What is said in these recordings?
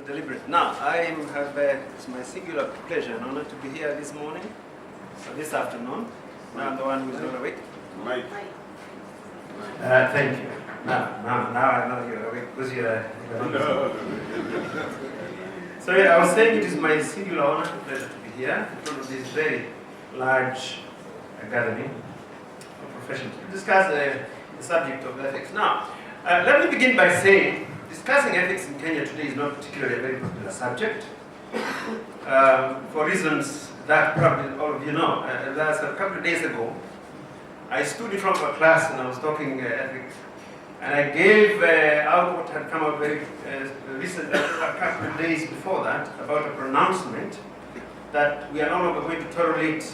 deliberate. Now, it's my singular pleasure and honor to be here this morning, or this afternoon. Now I'm the one who's not awake. Mike. Thank you. Now I know you're awake because you're So I was saying it is my singular honor and pleasure to be here in front of this very large gathering of professionals to discuss the subject of ethics. Now, let me begin by saying discussing ethics in Kenya today is not particularly a very popular subject for reasons that probably all of you know. That's a couple of days ago, I stood in front of a class and I was talking ethics, and I gave out what had come out very recently, a couple of days before that, about a pronouncement that we are no longer going to tolerate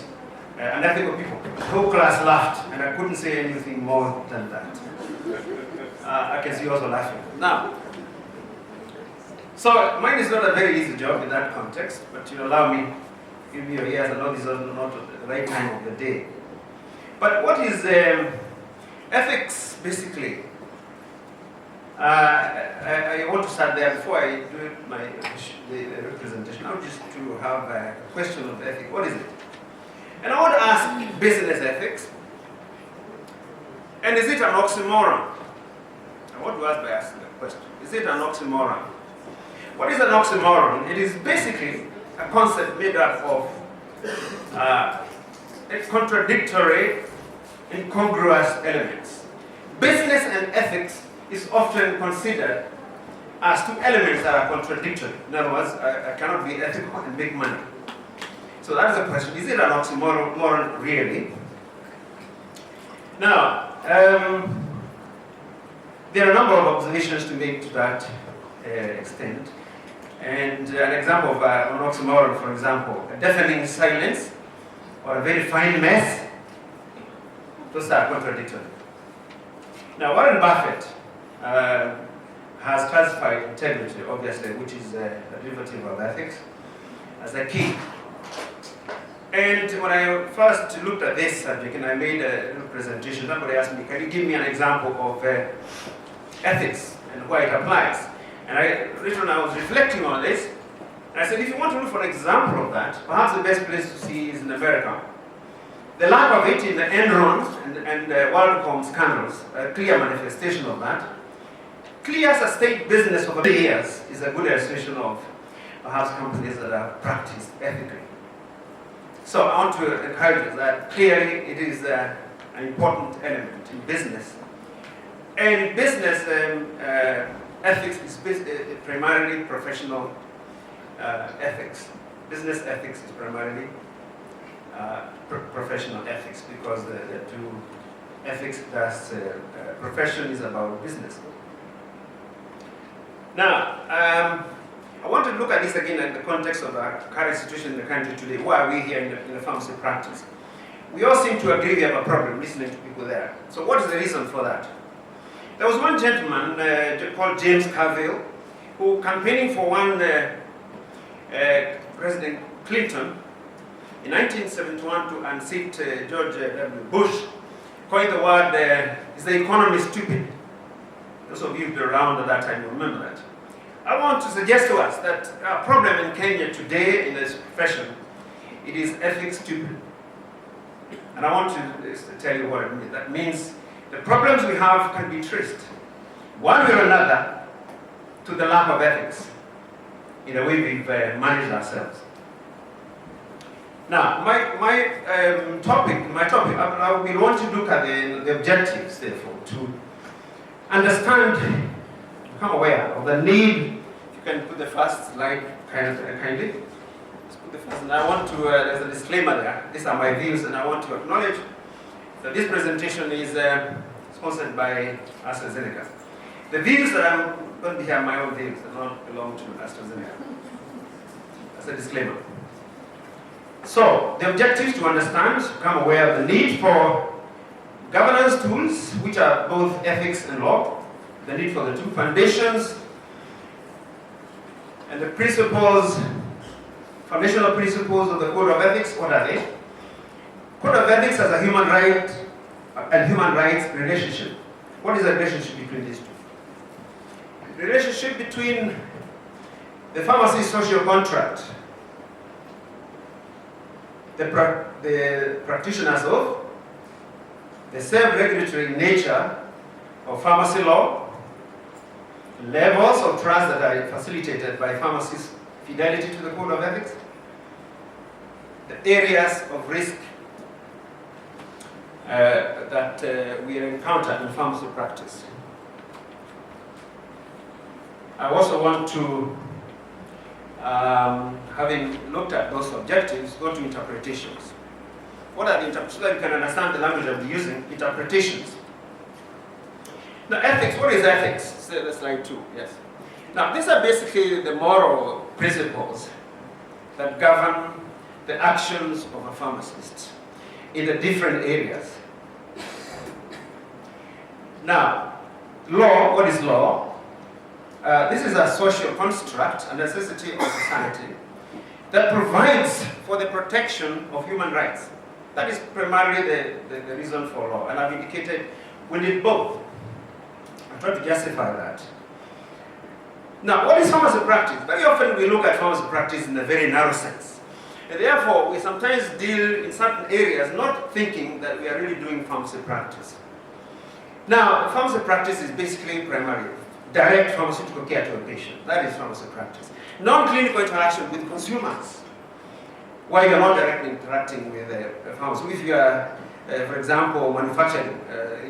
unethical people. The whole class laughed, and I couldn't say anything more than that. I can see you also laughing. Now, so mine is not a very easy job in that context, but you allow me, give me your ears. I know this is not the right time of the day. But what is ethics, basically? I want to start there before I do the representation. I want just to have a question of ethics. What is it? And I want to ask business ethics. And is it an oxymoron? I want to ask by asking that question. Is it an oxymoron? What is an oxymoron? It is basically a concept made up of contradictory, incongruous elements. Business and ethics is often considered as two elements that are contradictory. In other words, I cannot be ethical and make money. So that's the question. Is it an oxymoron really? Now, there are a number of observations to make to that extent. And an example of an oxymoron, for example, a deafening silence or a very fine mess, those are contradictory. Now, Warren Buffett has classified integrity, obviously, which is a derivative of ethics, as a key. And when I first looked at this subject and I made a presentation, somebody asked me, can you give me an example of ethics and why it applies? And I was reflecting on this, and I said, if you want to look for an example of that, perhaps the best place to see is in America. The lack of it in the Enron and WorldCom scandals, a clear manifestation of that. Clear as a state business over the years is a good illustration of perhaps companies that are practiced ethically. So I want to encourage you that clearly it is an important element in business. And business ethics is primarily professional ethics. Business ethics is primarily professional ethics, because the two ethics plus profession is about business. Now, I want to look at this again in the context of our current situation in the country today. Why are we here in the pharmacy practice? We all seem to agree we have a problem listening to people there. So what is the reason for that? There was one gentleman called James Carville who, campaigning for one President Clinton in 1971 to unseat George W. Bush, coined the word, is the economy stupid? Those of you who were around at that time will remember that. I want to suggest to us that our problem in Kenya today in this profession, it is ethics stupid. And I want to tell you what it means. That means the problems we have can be traced, one way or another, to the lack of ethics in the way we've managed ourselves. Now, my topic, I will want to look at the objectives, therefore, to understand, become aware of the need. If you can put the first slide kindly. Let's put the first, and I want to, there's a disclaimer there. These are my views, and I want to acknowledge that this presentation is sponsored by AstraZeneca. The views that I'm going to be here are my own views, they don't belong to AstraZeneca. That's a disclaimer. So, the objective is to understand, become aware of the need for governance tools, which are both ethics and law, the need for the two foundations, and the principles, foundational principles of the Code of Ethics. What are they? Code of Ethics as a human right and human rights relationship. What is the relationship between these two? The relationship between the pharmacy social contract, the practitioners of the self-regulatory nature of pharmacy law, levels of trust that are facilitated by pharmacists' fidelity to the code of ethics, the areas of risk that we encounter in pharmacy practice. I also want to, having looked at those objectives, go to interpretations. What are the interpretations? So that you can understand the language I'm using, interpretations. Now, ethics, what is ethics? So that's slide 2, yes. Now, these are basically the moral principles that govern the actions of a pharmacist in the different areas. Now, law, what is law? This is a social construct, a necessity of society that provides for the protection of human rights. That is primarily the reason for law, and I've indicated we need both. I'm trying to justify that. Now, what is pharmacy practice? Very often we look at pharmacy practice in a very narrow sense. And therefore, we sometimes deal in certain areas not thinking that we are really doing pharmacy practice. Now, pharmacy practice is basically primary, direct pharmaceutical care to a patient. That is pharmacy practice. Non-clinical interaction with consumers, while you're not directly interacting with a pharmacy. If you are, for example, manufacturing,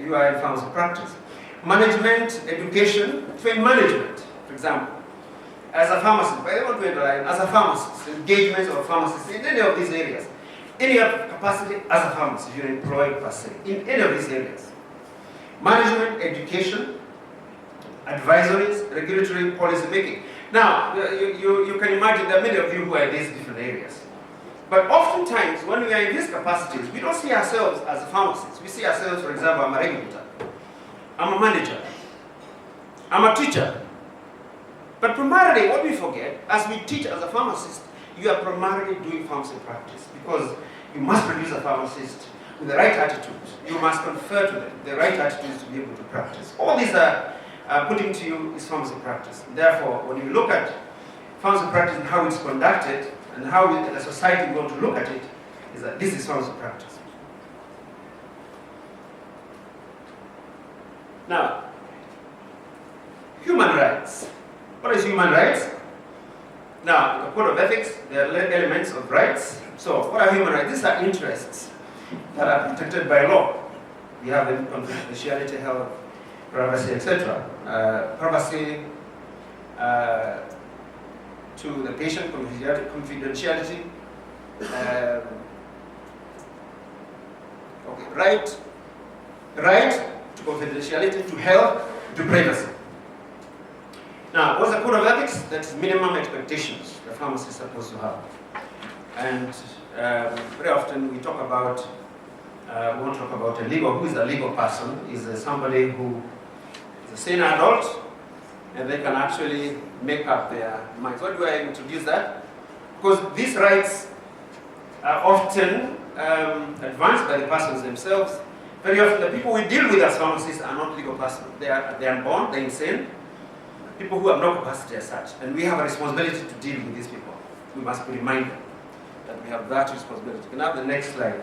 you are in pharmacy practice. Management, education, train management, for example. As a pharmacist, but I want to underline, as a pharmacist, engagement of pharmacists in any of these areas, any capacity as a pharmacist, you're employed per se, in any of these areas. Management, education, advisories, regulatory policy making. Now, you can imagine there are many of you who are in these different areas. But oftentimes, when we are in these capacities, we don't see ourselves as pharmacists. We see ourselves, for example, I'm a regulator, I'm a manager, I'm a teacher. But primarily, what we forget, as we teach as a pharmacist, you are primarily doing pharmacy practice because you must produce a pharmacist with the right attitudes. You must confer to them the right attitudes to be able to practice. All these are putting to you is pharmacy practice. Therefore, when you look at pharmacy practice and how it's conducted and how we, as a society we want to look at it, is that this is pharmacy practice. Now, human rights. What is human rights? Now, in the code of ethics, there are elements of rights. So, what are human rights? These are interests that are protected by law. We have the confidentiality, health, privacy, etc. Privacy to the patient, confidentiality. Right to confidentiality, to health, to privacy. Now, what's the code of ethics? That's minimum expectations the pharmacist is supposed to have. And very often we talk about, we won't talk about a legal, who is a legal person, is somebody who is a sane adult, and they can actually make up their minds. Why do I introduce that? Because these rights are often advanced by the persons themselves. Very often the people we deal with as pharmacists are not legal persons. They are unborn, they're insane. People who have no capacity as such. And we have a responsibility to deal with these people. We must be reminded that we have that responsibility. Can I have the next slide?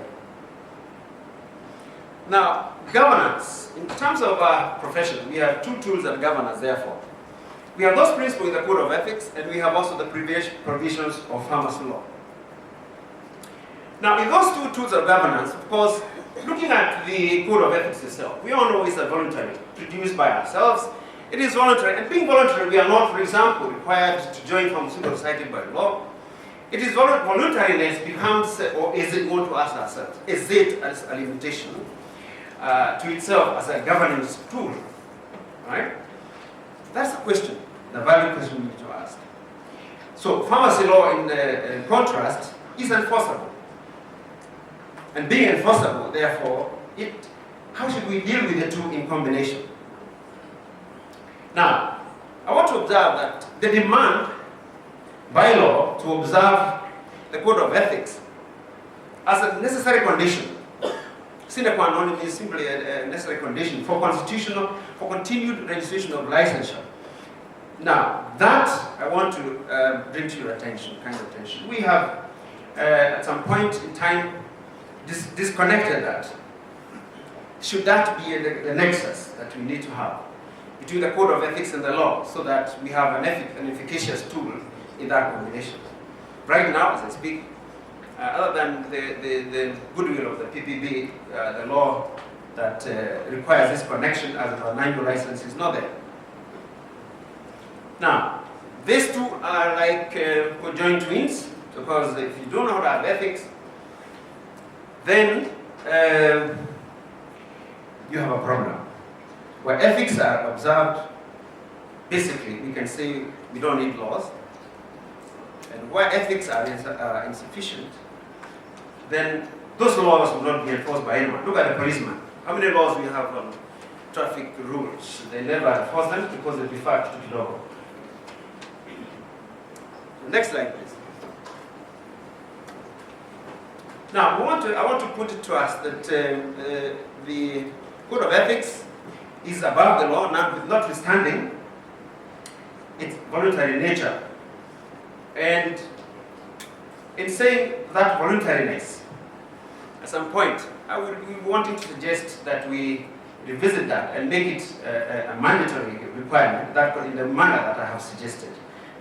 Now, governance. In terms of our profession, we have two tools that govern us, therefore. We have those principles in the Code of Ethics, and we have also the provisions of pharmacy law. Now, in those two tools of governance, of course, looking at the Code of Ethics itself, we all know it's a voluntary, produced by ourselves. It is voluntary, and being voluntary, we are not, for example, required to join pharmaceutical society by law. It is voluntariness becomes, or is it going to ask ourselves, is it as a limitation to itself as a governance tool, right? That's the question, the value question we need to ask. So pharmacy law, in contrast, is enforceable. And being enforceable, therefore, how should we deal with the two in combination? Now, I want to observe that the demand by law to observe the Code of Ethics as a necessary condition, sine qua non is simply a necessary condition for continued registration of licensure, Now, that I want to bring to your attention, We have, at some point in time, disconnected that. Should that be the nexus that we need to have between the code of ethics and the law, so that we have an efficacious tool in that combination? Right now, as I speak, other than the goodwill of the PPB, the law that requires this connection as a manual license is not there. Now, these two are like conjoined twins, because if you don't know how to have ethics, then you have a problem. Where ethics are observed, basically, we can say we don't need laws. And where ethics are insufficient, then those laws will not be enforced by anyone. Look at the policeman. How many laws we have on traffic rules? They never enforce them because they prefer to the law. Next slide, please. Now, I want to put it to us that the code of ethics is above the law, notwithstanding its voluntary nature. And in saying that voluntariness, at some point, I would be wanting to suggest that we revisit that and make it a mandatory requirement, that in the manner that I have suggested.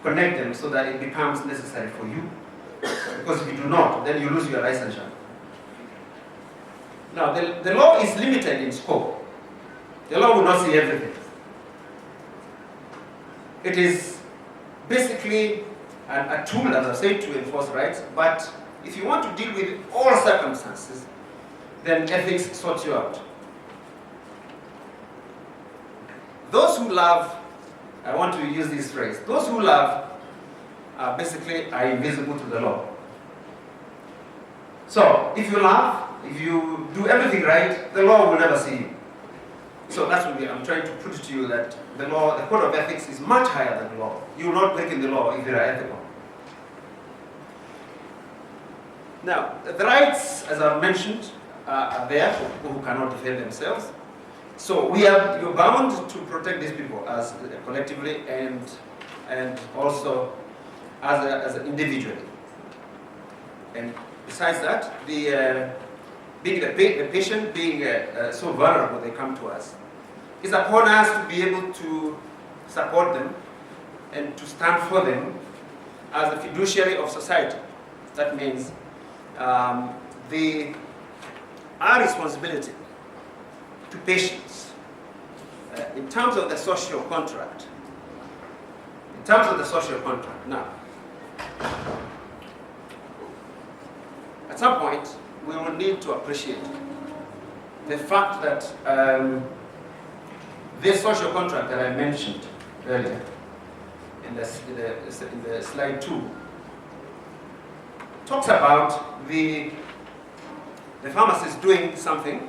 Connect them so that it becomes necessary for you. Because if you do not, then you lose your licensure. Now, the law is limited in scope. The law will not see everything. It is basically a tool, as I said, to enforce rights, but if you want to deal with all circumstances, then ethics sorts you out. Those who love, I want to use this phrase, those who love basically are invisible to the law. So, if you love, if you do everything right, the law will never see you. So that's what I'm trying to put it to you, that the law, the code of ethics is much higher than the law. You will not break in the law if you are ethical. Now, the rights, as I've mentioned, are there for people who cannot defend themselves. So you're bound to protect these people as collectively and also as an individually. And besides that, being the patient being so vulnerable, they come to us. It's upon us to be able to support them and to stand for them as a fiduciary of society. That means our responsibility to patients in terms of the social contract. In terms of the social contract. Now, at some point, we will need to appreciate the fact that this social contract that I mentioned earlier in the slide 2 talks about the pharmacist doing something,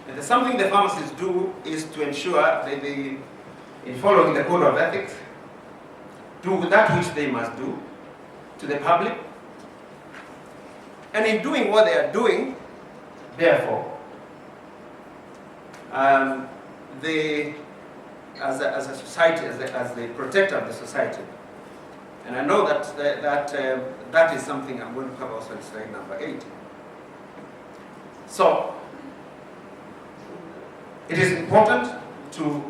and the something the pharmacists do is to ensure that they, in following the code of ethics, do that which they must do to the public. And in doing what they are doing, therefore, they, as a society, as the protector of the society, and I know that is something I'm going to cover also in slide number 8. So, it is important to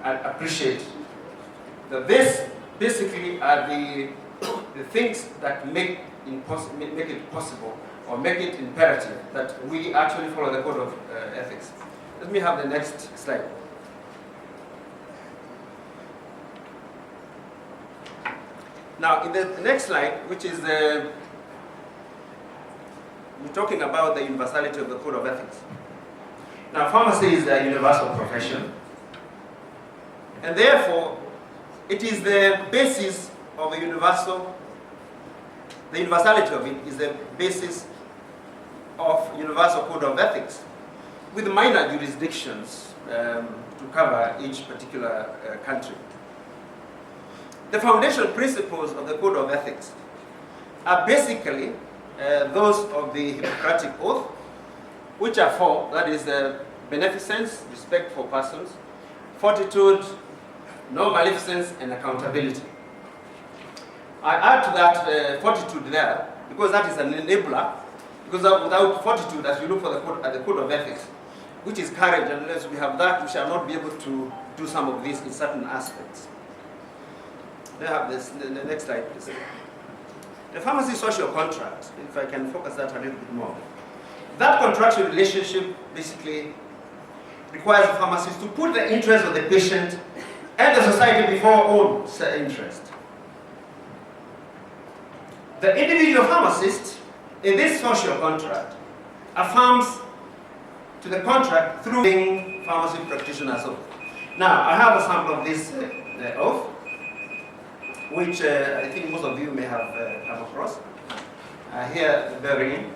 appreciate that this basically are the things that make it possible or make it imperative that we actually follow the code of ethics. Let me have the next slide. Now, in the next slide, which is we're talking about the universality of the code of ethics. Now, pharmacy is a universal profession, and therefore, it is the basis of a universal, the universality of it is the basis of universal code of ethics, with minor jurisdictions to cover each particular country. The foundation principles of the code of ethics are basically those of the Hippocratic Oath which are four. That is beneficence, respect for persons, fortitude, no maleficence, and accountability. I add to that fortitude there, because that is an enabler, because without fortitude, as you look for the code of ethics, which is courage, unless we have that, we shall not be able to do some of this in certain aspects. They have this, the next slide, please. The pharmacy social contract, if I can focus that a little bit more. That contractual relationship basically requires the pharmacist to put the interest of the patient and the society before own interest. The individual pharmacist in this social contract affirms to the contract through being pharmacy practitioner's oath. Now, I have a sample of this oath, which I think most of you may have come across. Here, bearing.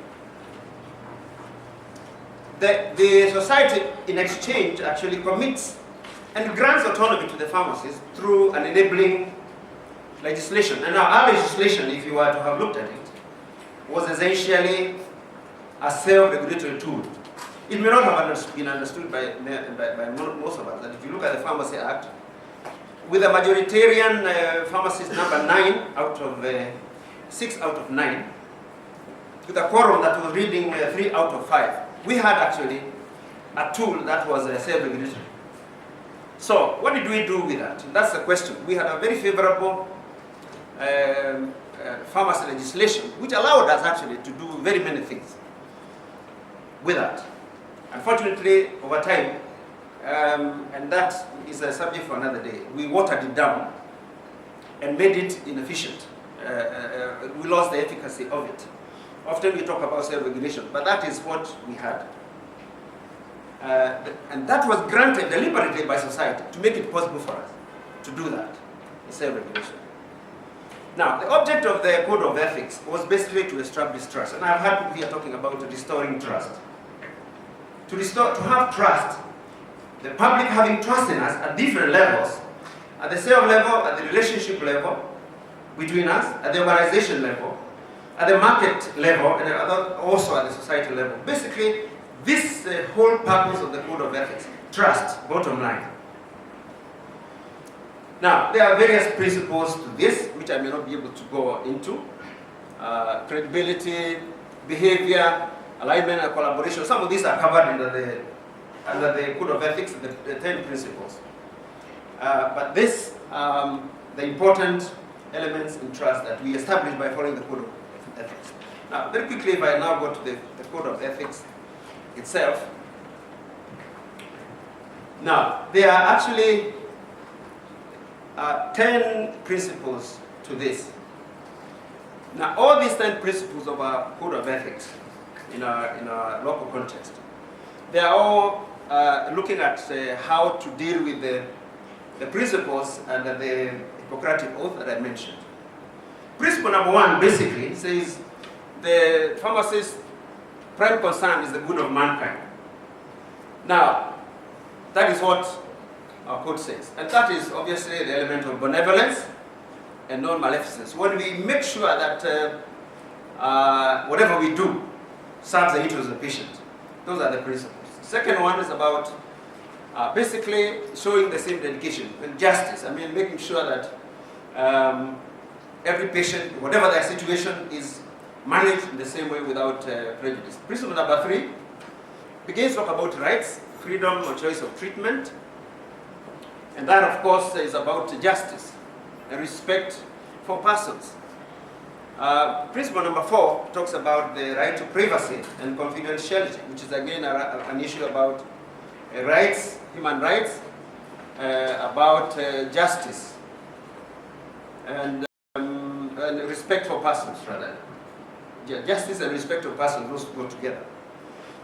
The society, in exchange, actually commits and grants autonomy to the pharmacist through an enabling legislation. And now, our legislation, if you were to have looked at it, was essentially a self-regulatory tool. It may not have been understood by most of us that if you look at the Pharmacy Act, with a majoritarian pharmacist number 6 out of 9, with a quorum that was reading 3 out of 5, we had actually a tool that was self-regulatory. So what did we do with that? That's the question. We had a very favorable pharmacy legislation, which allowed us actually to do very many things with that. Unfortunately, over time, and that is a subject for another day, we watered it down and made it inefficient. We lost the efficacy of it. Often we talk about self-regulation, but that is what we had. And that was granted deliberately by society to make it possible for us to do that, self-regulation. Now, the object of the Code of Ethics was basically to establish trust. And I've had people here talking about restoring trust. To have trust, the public having trust in us at different levels, at the self level, at the relationship level between us, at the organization level, at the market level, and also at the society level. Basically, this whole purpose of the Code of Ethics, trust, bottom line. Now, there are various principles to this, which I may not be able to go into. Credibility, behavior, alignment and collaboration. Some of these are covered under the Code of Ethics, the 10 principles. But this, the important elements in trust that we establish by following the Code of Ethics. Now, very quickly, if I now go to the Code of Ethics itself. Now, there are actually 10 principles to this. Now, all these 10 principles of our Code of Ethics in our local context, they are all looking at how to deal with the principles under the Hippocratic Oath that I mentioned. Principle number 1 basically says the pharmacist's prime concern is the good of mankind. Now, that is what our code says. And that is obviously the element of benevolence and non-maleficence. When we make sure that whatever we do serves the interests of the patient. Those are the principles. The second one is about basically showing the same dedication and justice. I mean, making sure that every patient, whatever their situation, is managed in the same way without prejudice. Principle number 3 begins to talk about rights, freedom or choice of treatment. And that, of course, is about justice and respect for persons. Principle number 4 talks about the right to privacy and confidentiality, which is again an issue about rights, human rights, about justice and respect for persons, rather. Justice and respect for persons, those go together.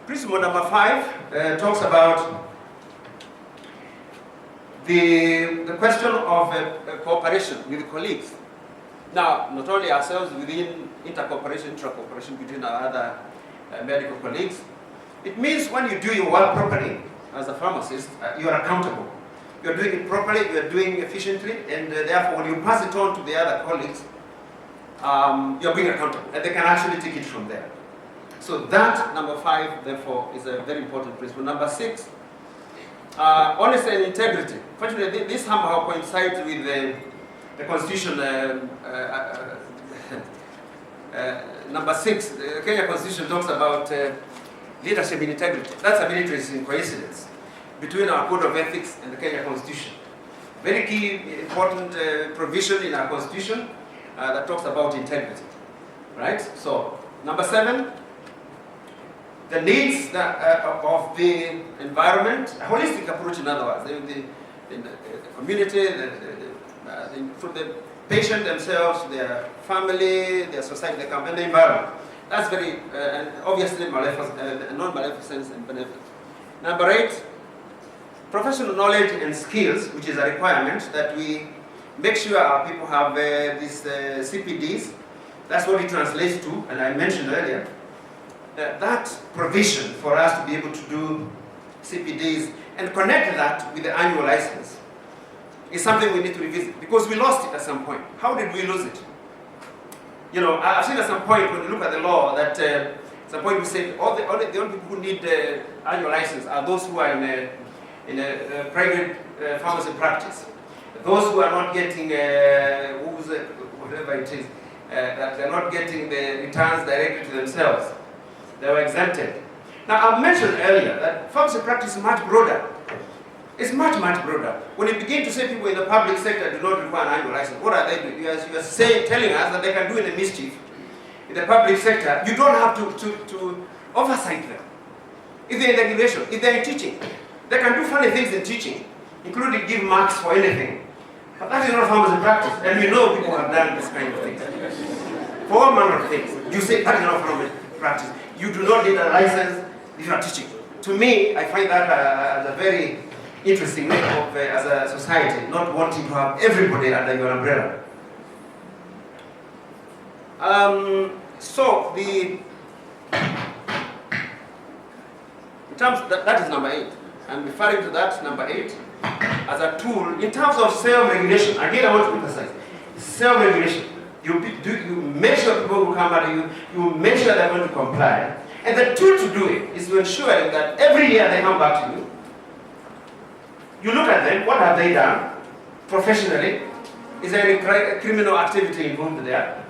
Principle number 5 talks about the question of cooperation with colleagues. Now, not only ourselves within inter-cooperation, intra-cooperation between our other medical colleagues, it means when you do your work properly as a pharmacist, you are accountable. You are doing it properly, you are doing it efficiently, and therefore when you pass it on to the other colleagues, you are being accountable, and they can actually take it from there. So that, number 5, therefore, is a very important principle. Number 6, honesty and integrity. Fortunately, this somehow coincides with the Constitution. Number 6, the Kenya Constitution talks about leadership in integrity. That's a very interesting coincidence between our Code of Ethics and the Kenya Constitution. Very key, important provision in our Constitution that talks about integrity. Right? So, number 7, the needs of the environment, a holistic approach, in other words, the community, from the patient themselves, their family, their society, and the environment. That's very, and obviously, non-maleficence and benefit. Number 8, professional knowledge and skills, which is a requirement that we make sure our people have these CPDs. That's what it translates to, and I mentioned earlier. That provision for us to be able to do CPDs and connect that with the annual license is something we need to revisit, because we lost it at some point. How did we lose it? You know, I've seen at some point when you look at the law that at some point we said the only people who need annual license are those who are in a private pharmacy practice. Those who are not getting whatever it is, that they're not getting the returns directly to themselves. They were exempted. Now, I've mentioned earlier that pharmacy practice is much broader. It's much, much broader. When you begin to say people in the public sector do not require an annual license, what are they doing? You are telling us that they can do in the mischief in the public sector. You don't have to oversight them. If they're in the regulation, if they're in teaching, they can do funny things in teaching, including give marks for anything. But that is not pharmacy practice. And we know people have done this kind of things. For all manner of things. You say that is not pharmacy practice. You do not need a license if you are teaching. To me, I find that as a very interesting way of, as a society, not wanting to have everybody under your umbrella. So in terms that is number 8. I'm referring to that number 8 as a tool in terms of self-regulation. Again, I want to emphasize self-regulation. You make sure people who come at you, you make sure they're going to comply. And the tool to do it is to ensure that every year they come back to you. You look at them, what have they done professionally? Is there any criminal activity involved there?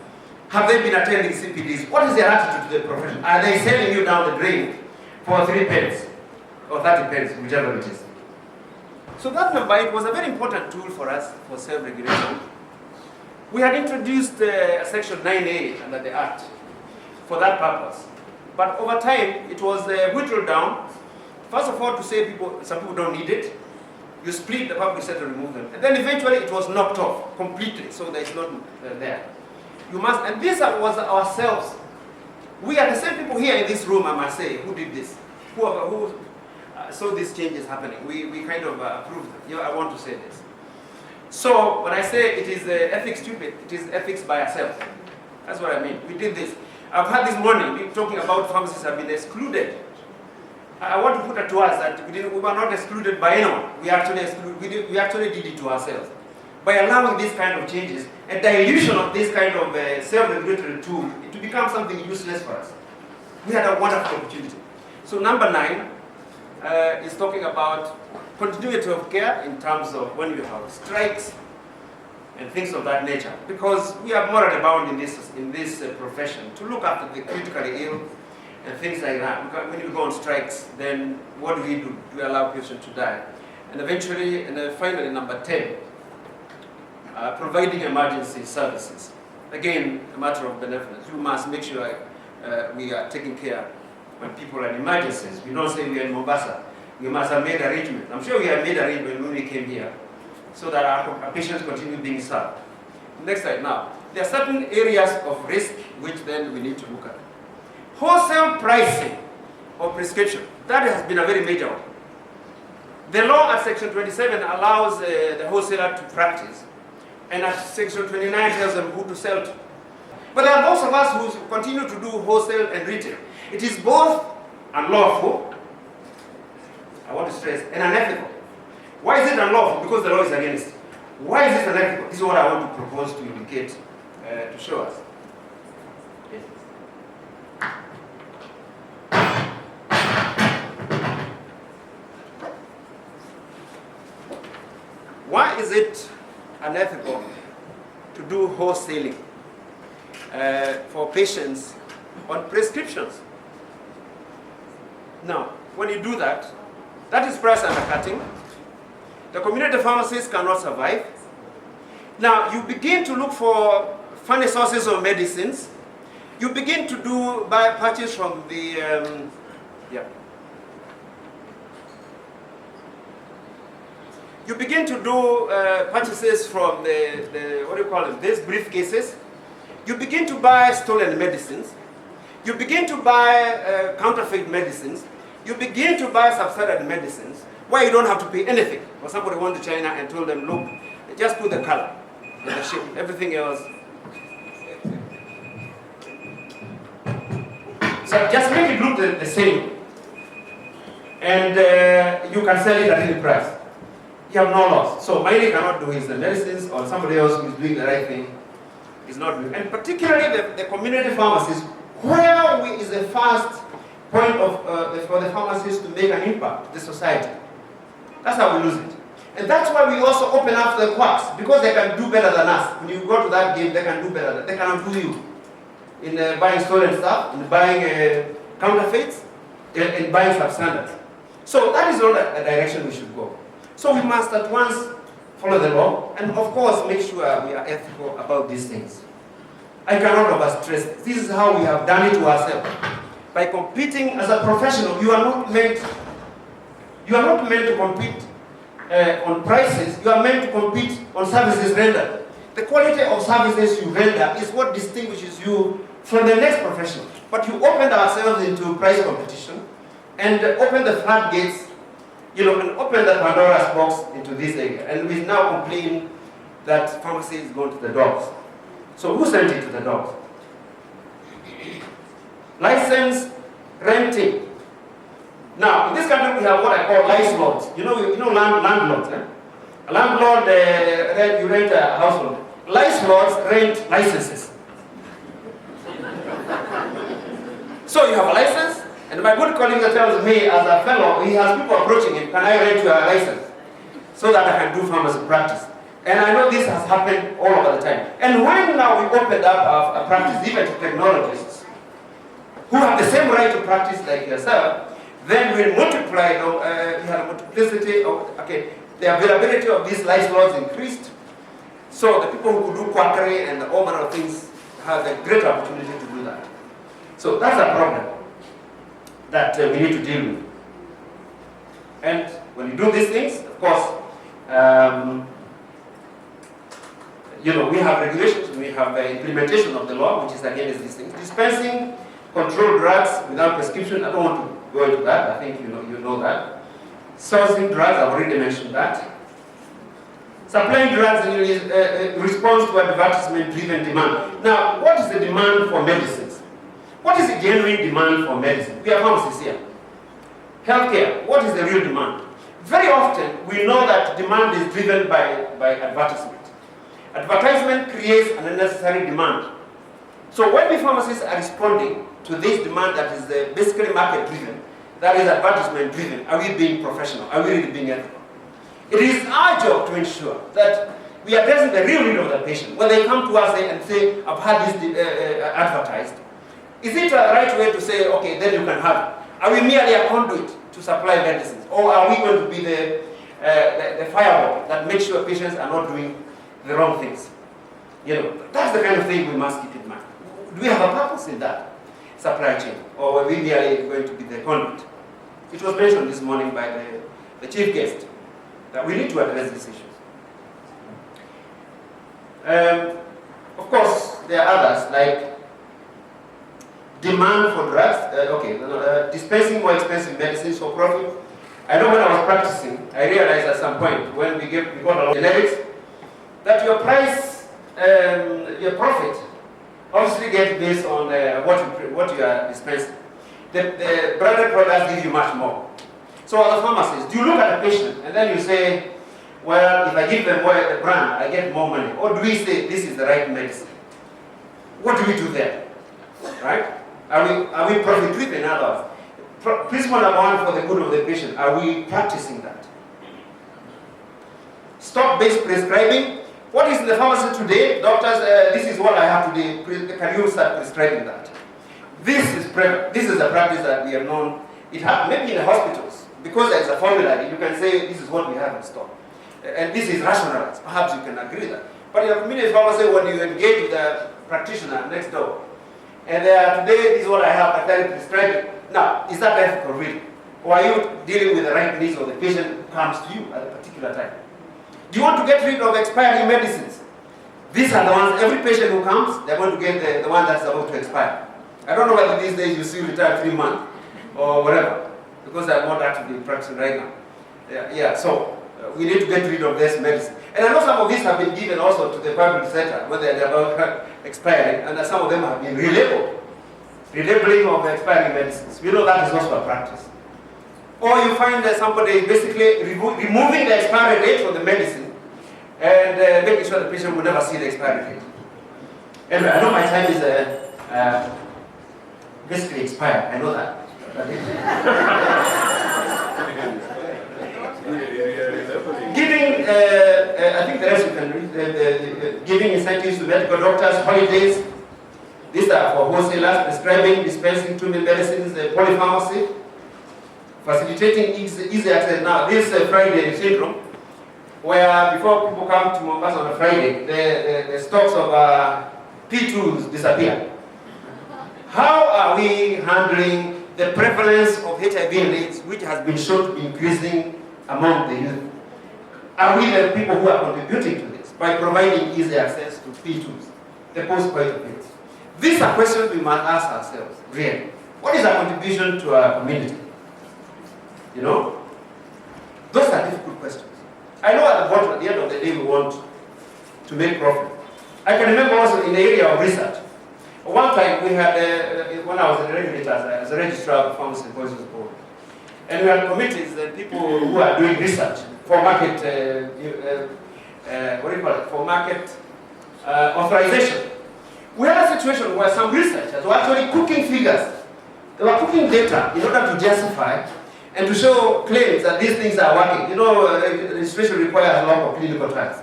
Have they been attending CPDs? What is their attitude to the profession? Are they selling you down the drain for 3 pence or 30 pence, whichever it is? So that number 8 was a very important tool for us for self-regulation. We had introduced Section 9A under the Act for that purpose. But over time, it was whittled down. First of all, to say some people don't need it. You split the public sector, remove them. And then eventually it was knocked off completely, so that it's not there. You must, and this was ourselves. We are the same people here in this room, I must say, who did this. Who saw these changes happening. We kind of approved them. You know, I want to say this. So when I say it is ethics stupid, it is ethics by ourselves. That's what I mean. We did this. I've had this morning talking about pharmacists have been excluded. I want to put it to us that we were not excluded by anyone. We actually did it to ourselves. By allowing these kind of changes, a dilution of this kind of self-regulatory tool, it will become something useless for us. We had a wonderful opportunity. So number 9 is talking about continuity of care in terms of when you have strikes and things of that nature. Because we are morally bound in this profession to look after the critically ill and things like that. Because when you go on strikes, then what do? Do we allow patients to die? And eventually, and finally, number 10, providing emergency services. Again, a matter of benevolence. You must make sure we are taking care when people are in emergencies. We don't say we are in Mombasa. We must have made arrangements. I'm sure we have made arrangements when we came here so that our patients continue being served. Next slide now. There are certain areas of risk which then we need to look at. Wholesale pricing of prescription. That has been a very major one. The law at Section 27 allows the wholesaler to practice. And at Section 29 tells them who to sell to. But there are those of us who continue to do wholesale and retail. It is both unlawful, I want to stress, and unethical. Why is it unlawful? Because the law is against it. Why is it unethical? This is what I want to propose to indicate, to show us. Yes. Why is it unethical to do wholesaling for patients on prescriptions? Now, when you do that, that is price undercutting. The community pharmacies cannot survive. Now, you begin to look for funny sources of medicines. You begin to buy purchase from the, You begin to do purchases from the what do you call it, these briefcases. You begin to buy stolen medicines. You begin to buy counterfeit medicines. You begin to buy substandard medicines where you don't have to pay anything. Or somebody went to China and told them, look, just put the color in the shape, everything else. So just make it look the same. And you can sell it at any price. You have no loss. So Maili cannot do his medicines, or somebody else who is doing the right thing is not doing. And particularly the community pharmacies, where is the first point of for the pharmacies to make an impact to the society. That's how we lose it. And that's why we also open up the quacks, because they can do better than us. When you go to that game, they can do better. They can outdo you in buying stolen stuff, in buying counterfeits, in buying substandards. So that is not a direction we should go. So we must at once follow the law, and of course make sure we are ethical about these things. I cannot overstress. This is how we have done it to ourselves. By competing as a professional, you are not meant to compete on prices. You are meant to compete on services rendered. The quality of services you render is what distinguishes you from the next professional. But you opened ourselves into price competition and opened the floodgates, and open the Pandora's box into this area. And we now complain that pharmacy is going to the dogs. So who sent it to the dogs? License renting. Now, in this country we have what I call license. Landlords. A landlord, you rent a household. License rent licenses. So you have a license, and my good colleague tells me, as a fellow, he has people approaching him, can I rent your license so that I can do pharmacy practice? And I know this has happened all over the time. And when now we opened up a practice, even to technologists, who have the same right to practice like yourself, then we multiply, we have a multiplicity of, the availability of these licenses increased. So the people who could do quackery and all manner of things have a great opportunity to do that. So that's a problem that we need to deal with. And when you do these things, of course, we have regulations, we have the implementation of the law, which is against these things. Dispensing controlled drugs without prescription, I don't want to go into that, I think you know that. Sourcing drugs, I've already mentioned that. Supplying drugs in response to advertisement-driven demand. Now, what is the demand for medicines? What is the genuine demand for medicine? We have pharmacists here. Healthcare, what is the real demand? Very often, we know that demand is driven by advertisement. Advertisement creates an unnecessary demand. So when we pharmacists are responding to this demand that is basically market-driven, that is advertisement-driven, are we being professional? Are we really being ethical? It is our job to ensure that we are addressing the real need of the patient. When they come to us and say, I've had this advertised, is it a right way to say, okay, then you can have it? Are we merely a conduit to supply medicines? Or are we going to be the firewall that makes sure patients are not doing the wrong things? That's the kind of thing we must keep in mind. Do we have a purpose in that supply chain? Or are we merely going to be the conduit? It was mentioned this morning by the chief guest that we need to address these issues. Of course, there are others like demand for drugs, dispensing more expensive medicines for profit. I know when I was practicing, I realized at some point when we got a lot of generics, that your price, your profit, obviously gets based on what you are dispensing. The branded products give you much more. So as a pharmacist, do you look at a patient and then you say, well, if I give them the brand, I get more money? Or do we say this is the right medicine? What do we do there? Right? Are we profit driven in other words? Principle number one for the good of the patient, are we practicing that? stock-based prescribing. What is in the pharmacy today? Doctors, this is what I have today. Can you start prescribing that? This is a practice that we have known. It happens maybe in the hospitals. Because there is a formula, you can say this is what we have in stock. And this is rationalized. Perhaps you can agree that. But in a community pharmacy, when you engage with a practitioner next door, and today this is what I have, I tell you to prescribe it. Now, is that ethical really? Or are you dealing with the right needs of the patient who comes to you at a particular time? Do you want to get rid of expiring medicines? These are the ones, every patient who comes, they're going to get the one that's about to expire. I don't know whether these days you see retire 3 months or whatever, because I'm not actively practicing right now. So we need to get rid of this medicine. And I know some of these have been given also to the public sector when they're about expiring, and some of them have been relabeled. Relabeling of the expiring medicines. We know that is also a practice. Or you find that somebody is basically removing the expiry date from the medicine and making sure the patient will never see the expiry date. Anyway, I know my time is basically expired. I know that. Giving, I think the rest you can read, giving incentives to medical doctors, holidays. These are for wholesalers, prescribing, dispensing 2 medicines, polypharmacy, facilitating easy access. Now, this Friday syndrome, where before people come to Mombasa on a Friday, the stocks of P2s disappear. How are we handling the prevalence of HIV and AIDS, which has been shown to be increasing among the youth? Are we the people who are contributing to this by providing easy access to P2s, the post-coital pills? These are questions we must ask ourselves, really. What is our contribution to our community? You know? Those are difficult questions. I know at the bottom, at the end of the day, we want to make profit. I can remember also in the area of research. One time we had, when I was a regulator, as a registrar of the Pharmacy and Poisons Board, and we had committees, people who are doing research for market, for market authorization. We had a situation where some researchers were actually cooking figures. They were cooking data in order to justify and to show claims that these things are working. You know, registration requires a lot of clinical trials.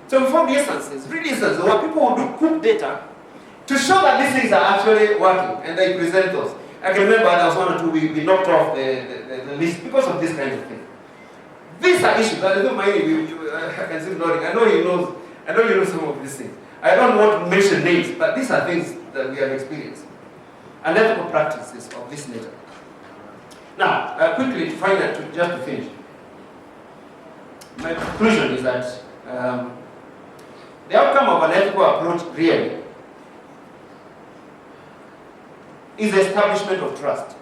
So we found instances, real instances, where people would do cook data to show that these things are actually working, and they present those. I can remember there was 1 or 2 we knocked off the list because of this kind of thing. These are issues. I don't mind I can see nodding. I know you know some of these things. I don't want to mention names, but these are things that we have experienced. And ethical practices of this nature. Now, quickly to find out, just to finish. My conclusion is that the outcome of an ethical approach really is the establishment of trust.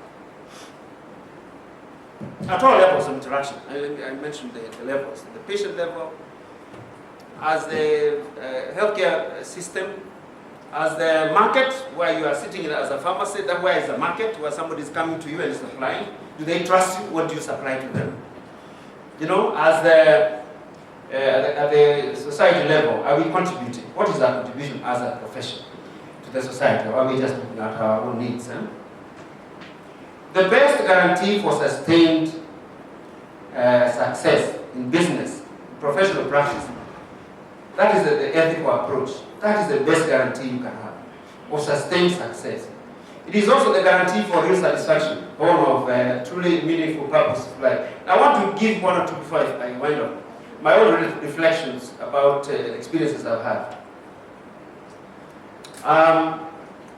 At all levels of interaction. I mentioned the levels. The patient level, as the healthcare system, as the market, where you are sitting as a pharmacy, that where is the market, where somebody is coming to you and supplying. Do they trust you? What do you supply to them? You know, as at the society level, are we contributing? What is our contribution as a profession to the society? Or are we just looking at our own needs? The best guarantee for sustained success in business, professional practice, that is the ethical approach. That is the best guarantee you can have of sustained success. It is also the guarantee for real satisfaction, born of truly meaningful purpose of life. I want to give 1 or 2 before I wind up. My own reflections about experiences I've had.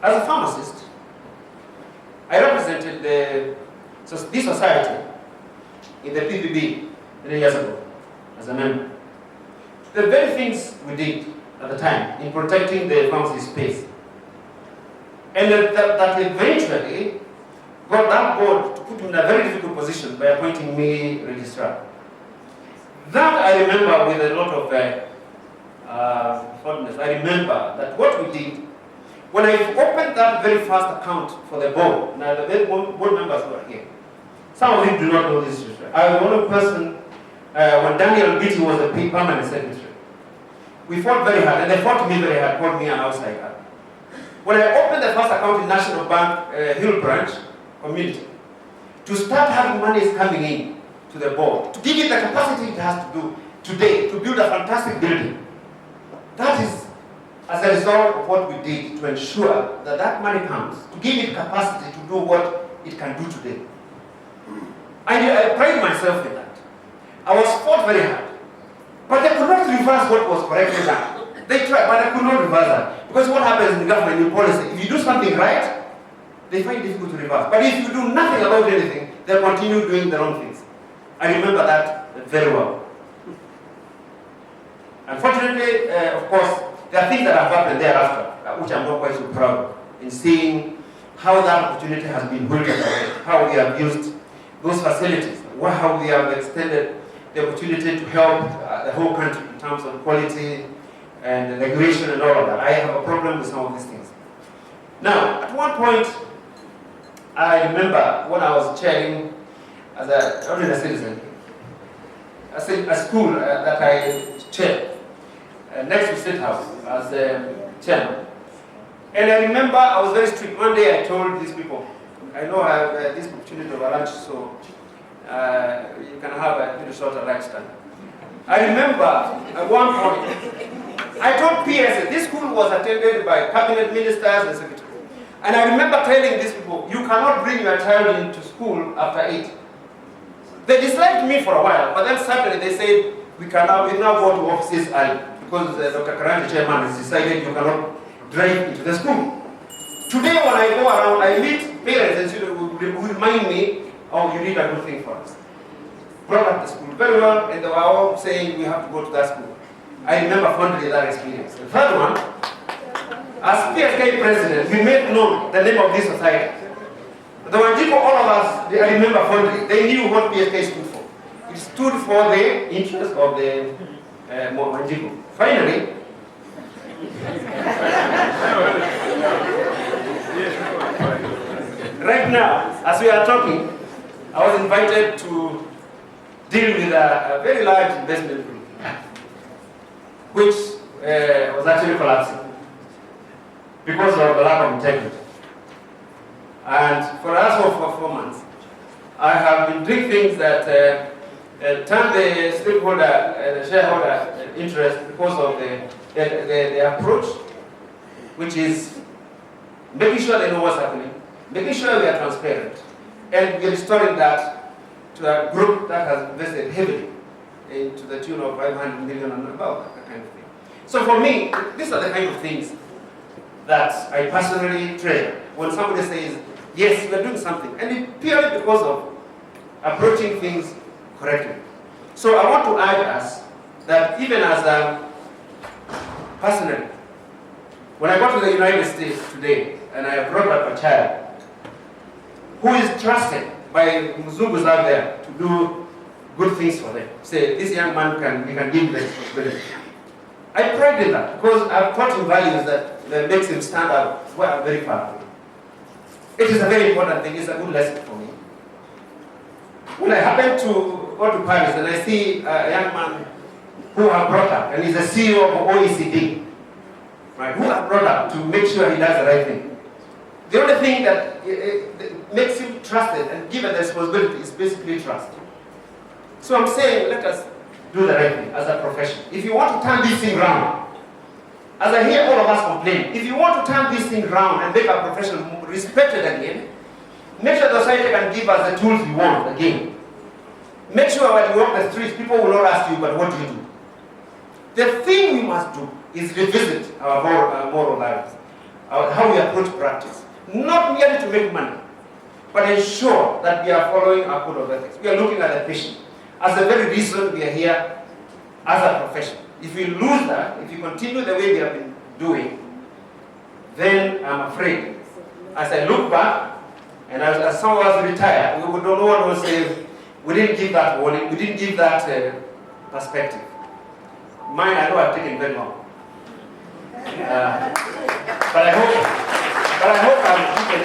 As a pharmacist, I represented this society in the PPB 3 years ago as a member. The very things we did at the time in protecting the pharmacy space, and that eventually got that board to put me in a very difficult position by appointing me registrar. That I remember with a lot of fondness. I remember that what we did, when I opened that very first account for the board, now the very board members who are here, some of you do not know this history. I was the only person, when Daniel Beatty was the permanent secretary. We fought very hard, and they fought me very hard, called me an outsider. When I opened the first account in National Bank, Hill Branch, community, to start having monies coming in to the board, to give it the capacity it has to do, today to build a fantastic building. That is as a result of what we did to ensure that that money comes, to give it capacity to do what it can do today. I pride myself in that. I was fought very hard. But they could not reverse what was correctly done. They tried, but they could not reverse that. Because what happens in the government, in policy, if you do something right, they find it difficult to reverse. But if you do nothing about anything, they continue doing the wrong things. I remember that very well. Unfortunately, of course, there are things that have happened thereafter, which I'm not quite so proud of, in seeing how that opportunity has been built up, how we have used those facilities, how we have extended the opportunity to help the whole country in terms of quality and regulation and all of that. I have a problem with some of these things. Now, at one point, I remember when I was chairing as a ordinary citizen, a school that I chaired, next to State House as chairman. And I remember I was very strict. One day I told these people, I know I have this opportunity of a lunch, so you can have a shorter lunchtime. I remember at one point, I told PSA, this school was attended by cabinet ministers and secretaries. And I remember telling these people, you cannot bring your child into school after 8. They disliked me for a while, but then suddenly they said, we now go to offices early, because Dr. Karanja, chairman, has decided you cannot drive into the school. Today when I go around, I meet parents and children who remind me, oh, you did a good thing for us. Brought up the school very well, and they were all saying we have to go to that school. I remember fondly that experience. The third one, as PSK president, we made known the name of this society. The Wanjiko, all of us, I remember fondly, they knew what PSK stood for. It stood for the interest of the Wanjiko. Finally, right now, as we are talking, I was invited to deal with a very large investment group, which was actually collapsing because of the lack of integrity. And for us for 4 months, I have been doing things that turn the stakeholder, the shareholder interest because of the approach, which is making sure they know what's happening, making sure we are transparent, and we're restoring that to a group that has invested heavily into the tune of 500 million and above, that kind of thing. So for me, these are the kind of things that I personally treasure. When somebody says, yes, we are doing something, and it purely because of approaching things correctly. So I want to urge us that even as personally, when I go to the United States today, and I brought up a child who is trusted by Mzungus out there to do good things for them. Say, this young man we can give him the responsibility. I pride in that because I've taught him values that makes him stand out well, very powerful. It is a very important thing, it's a good lesson for me. When I happen to go to Paris and I see a young man who I brought up, and he's the CEO of OECD, right, who I brought up to make sure he does the right thing. The only thing that makes him trusted and given the responsibility is basically trust. So I'm saying, let us do the right thing as a profession. If you want to turn this thing around, as I hear all of us complain, if you want to turn this thing around and make our profession respected again, make sure the society can give us the tools we want again. Make sure when you walk the streets, people will not ask you, but what do you do? The thing we must do is revisit our moral lives, how we approach practice. Not merely to make money, but ensure that we are following our code of ethics. We are looking at the patient as the very reason we are here as a profession. If we lose that, if we continue the way we have been doing, then I'm afraid, as I look back, and as some of us retire, we don't know what will say, we didn't give that warning, we didn't give that perspective. Mine, I know I've taken very long. But I hope I've given